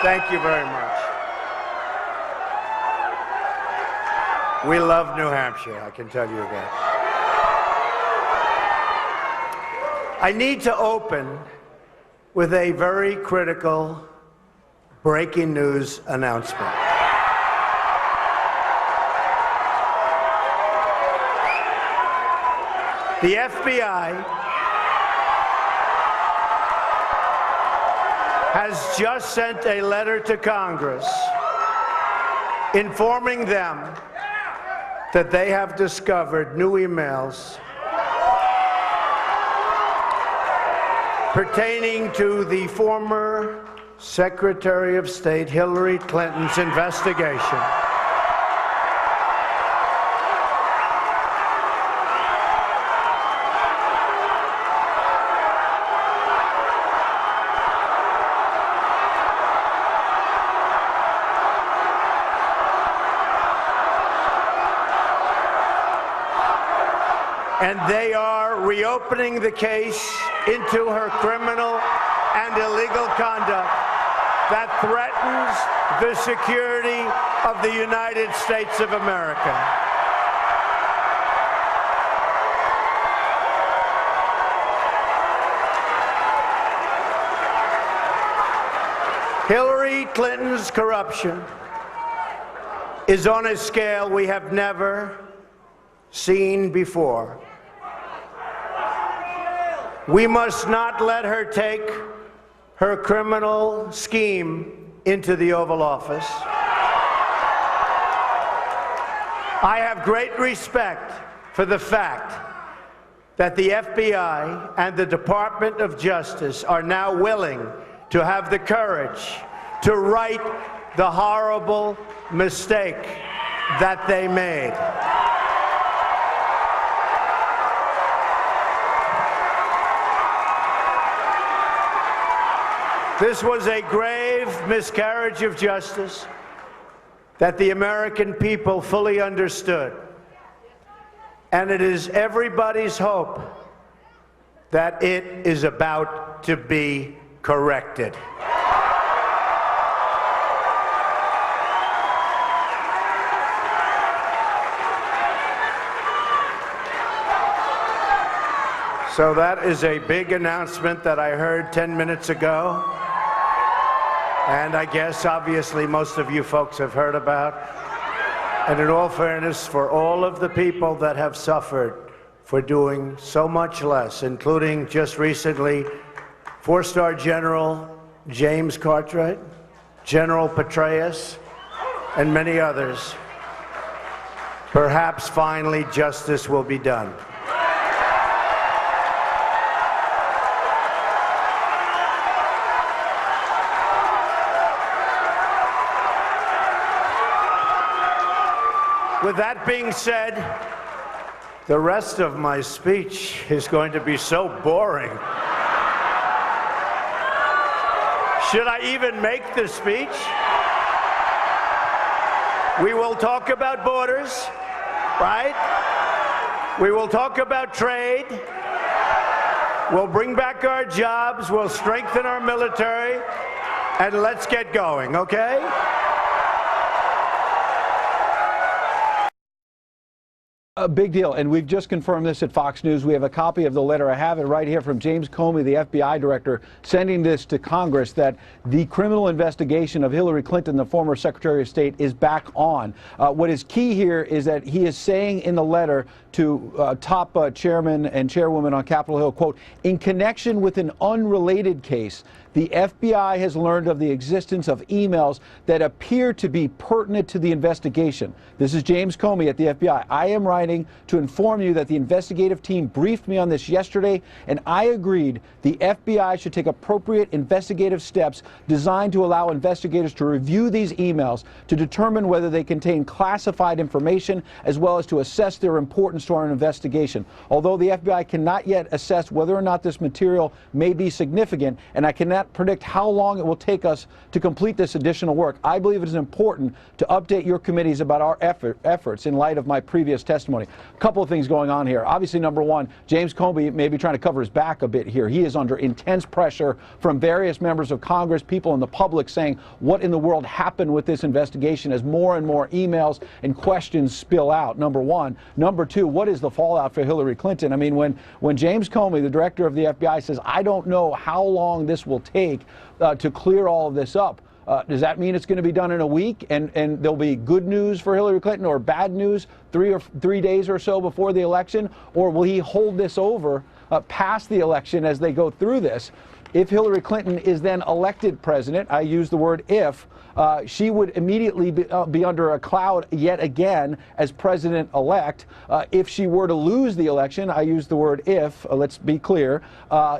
Thank you very much. We love New Hampshire, I can tell you that. I need to open with a very critical breaking news announcement. The FBI has just sent a letter to Congress informing them that they have discovered new emails pertaining to the former Secretary of State Hillary Clinton's investigation and they are reopening the case into her criminal and illegal conduct that threatens the security of the United States of America. Hillary Clinton's corruption is on a scale we have never seen before. We must not let her take her criminal scheme into the Oval Office. I have great respect for the fact that the FBI and the Department of Justice are now willing to have the courage to right the horrible mistake that they made. This was a grave miscarriage of justice that the American people fully understood. And it is everybody's hope that it is about to be corrected. So that is a big announcement that I heard 10 minutes ago. And I guess, obviously, most of you folks have heard about. And in all fairness, for all of the people that have suffered for doing so much less, including just recently, 4-star General James Cartwright, General Petraeus, and many others, perhaps finally justice will be done. With that being said, the rest of my speech is going to be so boring. Should I even make the speech? We will talk about borders, right? We will talk about trade. We'll bring back our jobs. We'll strengthen our military. And let's get going, okay? A big deal, and we've just confirmed this at Fox News. We have a copy of the letter. I have it right here from James Comey, the FBI director, sending this to Congress, that the criminal investigation of Hillary Clinton, the former Secretary of State, is back on. What is key here is that he is saying in the letter to top chairman and chairwoman on Capitol Hill, quote, in connection with an unrelated case, the FBI has learned of the existence of emails that appear to be pertinent to the investigation. This is James Comey at the FBI. I am writing to inform you that the investigative team briefed me on this yesterday, and I agreed the FBI should take appropriate investigative steps designed to allow investigators to review these emails to determine whether they contain classified information, as well as to assess their importance to our investigation. Although the FBI cannot yet assess whether or not this material may be significant, and I cannot can't predict how long it will take us to complete this additional work. I believe it is important to update your committees about our efforts in light of my previous testimony. A couple of things going on here. Obviously, number one, James Comey may be trying to cover his back a bit here. He is under intense pressure from various members of Congress, people in the public saying, what in the world happened with this investigation, as more and more emails and questions spill out, number one. Number two, what is the fallout for Hillary Clinton? I mean, when James Comey, the director of the FBI, says, I don't know how long this will take to clear all of this up, does that mean it's going to be done in a week and there'll be good news for Hillary Clinton or bad news 3 days or so before the election? Or will he hold this over past the election as they go through this? If Hillary Clinton is then elected president, I use the word if, she would immediately be under a cloud yet again as president-elect. If she were to lose the election, I use the word if, let's be clear,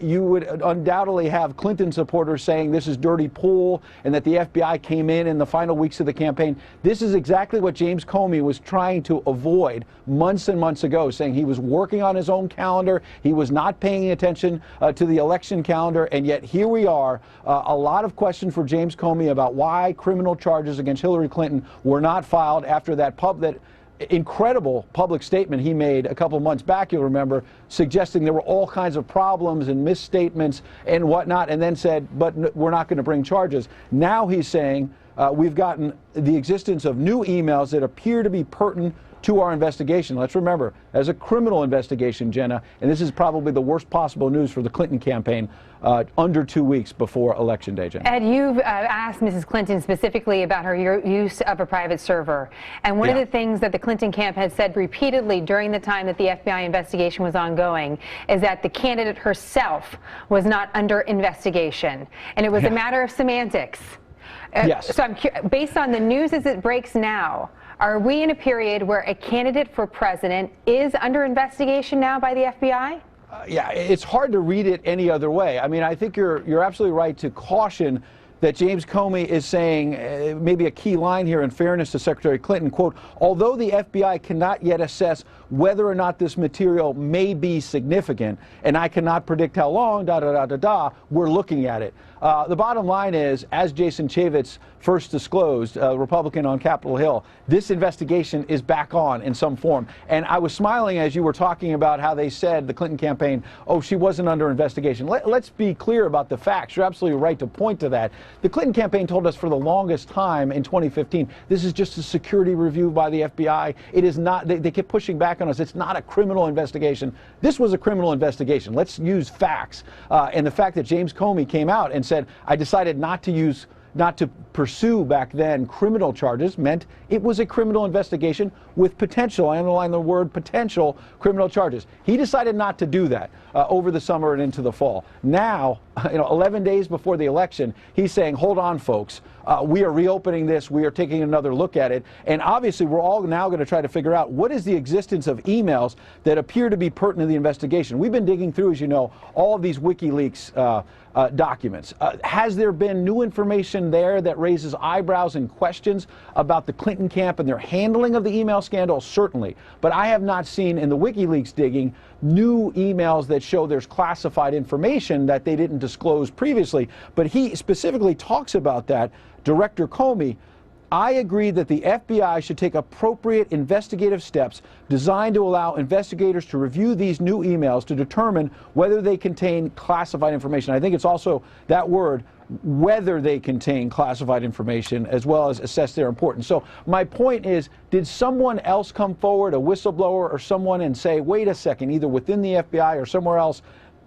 you would undoubtedly have Clinton supporters saying this is dirty pool and that the FBI came in the final weeks of the campaign. This is exactly what James Comey was trying to avoid months and months ago, saying he was working on his own calendar, he was not paying attention to the election calendar, and yet here we are, a lot of questions for James Comey about why criminal charges against Hillary Clinton were not filed after that incredible public statement he made a couple months back, you'll remember, suggesting there were all kinds of problems and misstatements and whatnot, and then said, but we're not going to bring charges. Now he's saying we've gotten the existence of new emails that appear to be pertinent to our investigation. Let's remember, as a criminal investigation, Jenna, and this is probably the worst possible news for the Clinton campaign, under 2 weeks before Election Day, Jenna. Ed, you've asked Mrs. Clinton specifically about her use of a private server. And one of the things that the Clinton camp has said repeatedly during the time that the FBI investigation was ongoing is that the candidate herself was not under investigation. And it was a matter of semantics. Yes. So based on the news as it breaks now, are we in a period where a candidate for president is under investigation now by the FBI? Yeah, it's hard to read it any other way. I mean, I think you're absolutely right to caution that James Comey is saying, maybe a key line here in fairness to Secretary Clinton, quote, although the FBI cannot yet assess whether or not this material may be significant, and I cannot predict how long, we're looking at it. The bottom line is, as Jason Chaffetz first disclosed, Republican on Capitol Hill, this investigation is back on in some form. And I was smiling as you were talking about how they said, the Clinton campaign, oh, she wasn't under investigation. Let's be clear about the facts. You're absolutely right to point to that. The Clinton campaign told us for the longest time in 2015, this is just a security review by the FBI. It is not, they kept pushing back on us. It's not a criminal investigation. This was a criminal investigation. Let's use facts. And the fact that James Comey came out and said, I decided not to pursue back then criminal charges meant it was a criminal investigation with potential, I underline the word potential, criminal charges. He decided not to do that over the summer and into the fall. Now, 11 days before the election, he's saying, hold on, folks. We are reopening this. We are taking another look at it. And obviously, we're all now going to try to figure out what is the existence of emails that appear to be pertinent to the investigation. We've been digging through, as you know, all of these WikiLeaks documents. Has there been new information there that raises eyebrows and questions about the Clinton camp and their handling of the email scandal? Certainly. But I have not seen in the WikiLeaks digging new emails that show there's classified information that they didn't disclose previously. But he specifically talks about that. Director Comey, I agree that the FBI should take appropriate investigative steps designed to allow investigators to review these new emails to determine whether they contain classified information. I think it's also that word, whether they contain classified information, as well as assess their importance. So my point is, did someone else come forward, a whistleblower or someone, and say, wait a second, either within the FBI or somewhere else,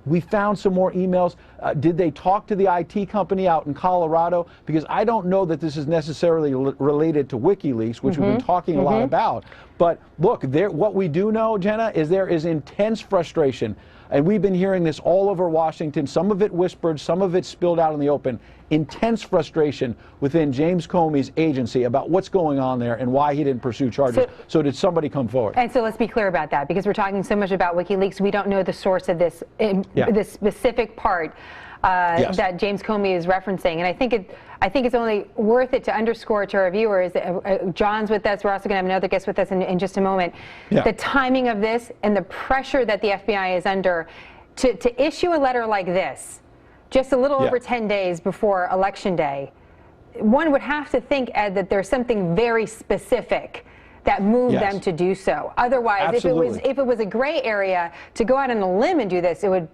we found some more emails? Did they talk to the IT company out in Colorado? Because I don't know that this is necessarily related to WikiLeaks, which we've been talking a lot about. But look, what we do know, Jenna, is there is intense frustration. And we've been hearing this all over Washington, some of it whispered, some of it spilled out in the open. Intense frustration within James Comey's agency about what's going on there and why he didn't pursue charges. So did somebody come forward? And so let's be clear about that, because we're talking so much about WikiLeaks. We don't know the source of this, this specific part that James Comey is referencing. And I think it's only worth it to underscore to our viewers. John's with us. We're also going to have another guest with us in just a moment. The timing of this and the pressure that the FBI is under to issue a letter like this just a little over 10 days before Election Day, one would have to think, Ed, that there's something very specific that moved them to do so. Otherwise, if it was a gray area to go out on a limb and do this, it would.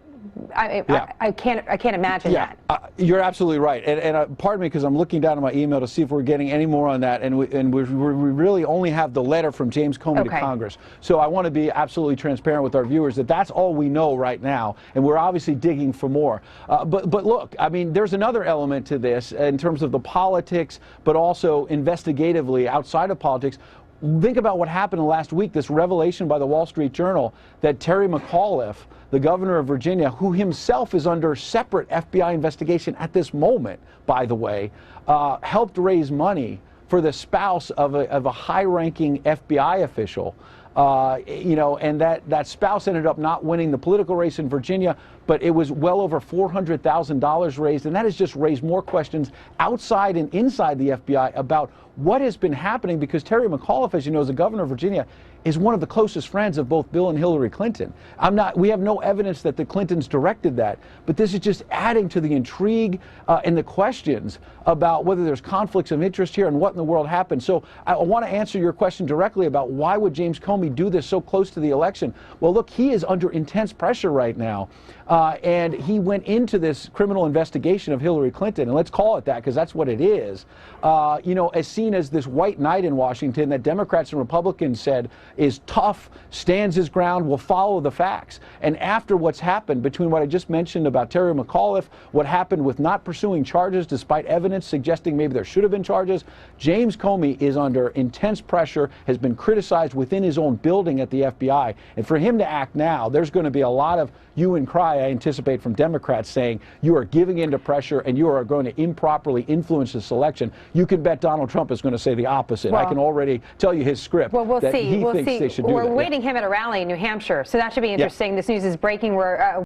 I can't imagine that. You're absolutely right, and pardon me because I'm looking down at my email to see if we're getting any more on that, and we really only have the letter from James Comey to Congress. So I want to be absolutely transparent with our viewers that that's all we know right now, and we're obviously digging for more. But look, I mean, there's another element to this in terms of the politics, but also investigatively outside of politics. Think about what happened last week, this revelation by the Wall Street Journal that Terry McAuliffe, the governor of Virginia, who himself is under separate FBI investigation at this moment, by the way, helped raise money for the spouse of a high-ranking FBI official. You know, and that spouse ended up not winning the political race in Virginia, but it was well over $400,000 raised, and that has just raised more questions outside and inside the FBI about what has been happening, because Terry McAuliffe, as you know, as the governor of Virginia, is one of the closest friends of both Bill and Hillary Clinton. We have no evidence that the Clintons directed that, but this is just adding to the intrigue and the questions about whether there's conflicts of interest here and what in the world happened. So I want to answer your question directly about why would James Comey do this so close to the election. Well, look, he is under intense pressure right now, and he went into this criminal investigation of Hillary Clinton, and let's call it that because that's what it is, you know, as seen as this white knight in Washington that Democrats and Republicans said is tough, stands his ground, will follow the facts. And after what's happened between what I just mentioned about Terry McAuliffe, what happened with not pursuing charges despite evidence suggesting maybe there should have been charges, James Comey is under intense pressure, has been criticized within his own building at the FBI. And for him to act now, there's going to be a lot of hue and cry, I anticipate, from Democrats saying you are giving in to pressure and you are going to improperly influence this election. You can bet Donald Trump is going to say the opposite. Well, I can already tell you his script. Well, we'll that see. He thinks they should do We're that. waiting him at a rally in New Hampshire, so that should be interesting. This news is breaking. We're